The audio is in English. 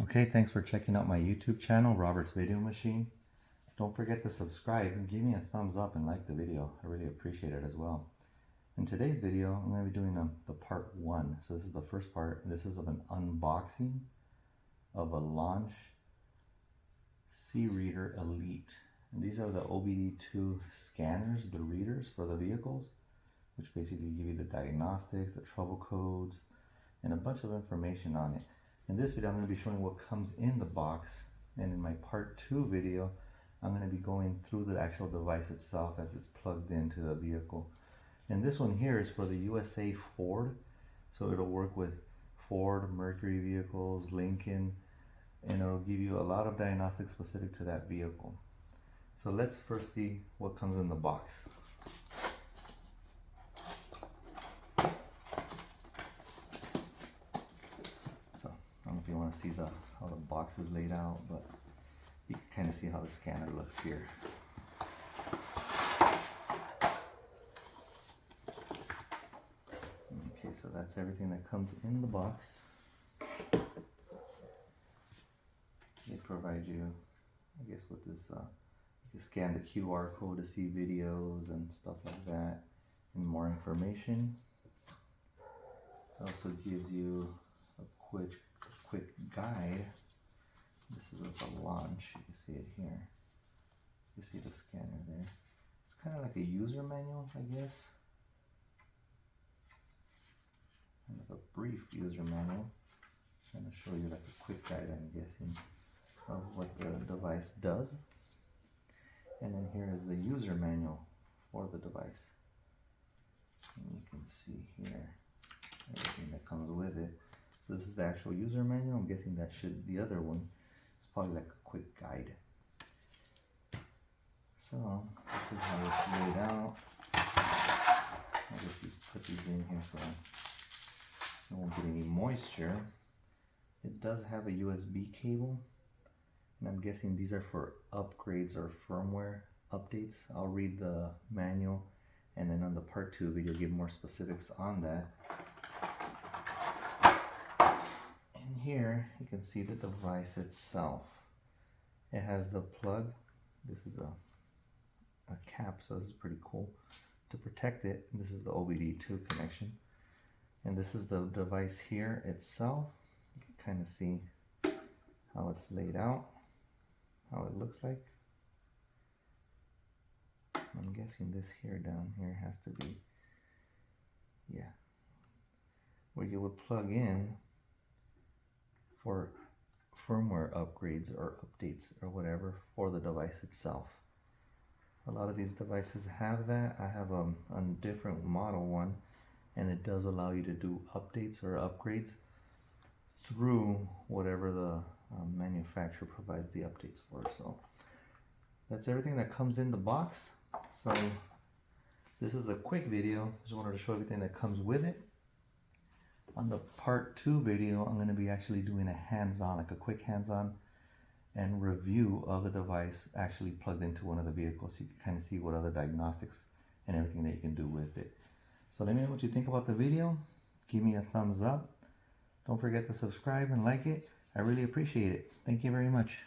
Okay, thanks for checking out my YouTube channel, Robert's Video Machine. Don't forget to subscribe and give me a thumbs up and like the video. I really appreciate it as well. In today's video, I'm going to be doing the part 1. So this is the first part. This is of an unboxing of a Launch C-Reader Elite. And these are the OBD2 scanners, the readers for the vehicles, which basically give you the diagnostics, the trouble codes, and a bunch of information on it. In this video, I'm going to be showing what comes in the box, and in my part 2 video, I'm going to be going through the actual device itself as it's plugged into the vehicle. And this one here is for the USA Ford, so it'll work with Ford, Mercury vehicles, Lincoln, and it'll give you a lot of diagnostics specific to that vehicle. So let's first see what comes in the box. I don't know if you want to see how the box is laid out, but you can kind of see how the scanner looks here. Okay, so that's everything that comes in the box. They provide you, I guess, with this, you can scan the QR code to see videos and stuff like that, and more information. It also gives you a quick guide. This is a Launch. You can see it here. You see the scanner there. It's kind of like a user manual, I guess. Kind of a brief user manual. I'm going to show you like a quick guide, I'm guessing, of what the device does. And then here is the user manual for the device. And you can see here everything that comes with it. So this is the actual user manual. I'm guessing that the other one is probably like a quick guide. So this is how it's laid out. I just put these in here so I won't get any moisture. It does have a USB cable, and I'm guessing these are for upgrades or firmware updates. I'll read the manual, and then on the part 2 video give more specifics on that. Here you can see the device itself. It has the plug. This is a cap, so this is pretty cool to protect it. This is the OBD2 connection, and this is the device here itself. You can kind of see how it's laid out, how it looks like. I'm guessing this here down here has to be, yeah, where you would plug in for firmware upgrades or updates or whatever for the device itself. A lot of these devices have that. I have a different model one, and it does allow you to do updates or upgrades through whatever the manufacturer provides the updates for. So that's everything that comes in the box. So this is a quick video. Just wanted to show everything that comes with it. On the part 2 video, I'm going to be actually doing a hands-on, like a quick hands-on and review of the device actually plugged into one of the vehicles, so you can kind of see what other diagnostics and everything that you can do with it. So let me know what you think about the video. Give me a thumbs up. Don't forget to subscribe and like it. I really appreciate it. Thank you very much.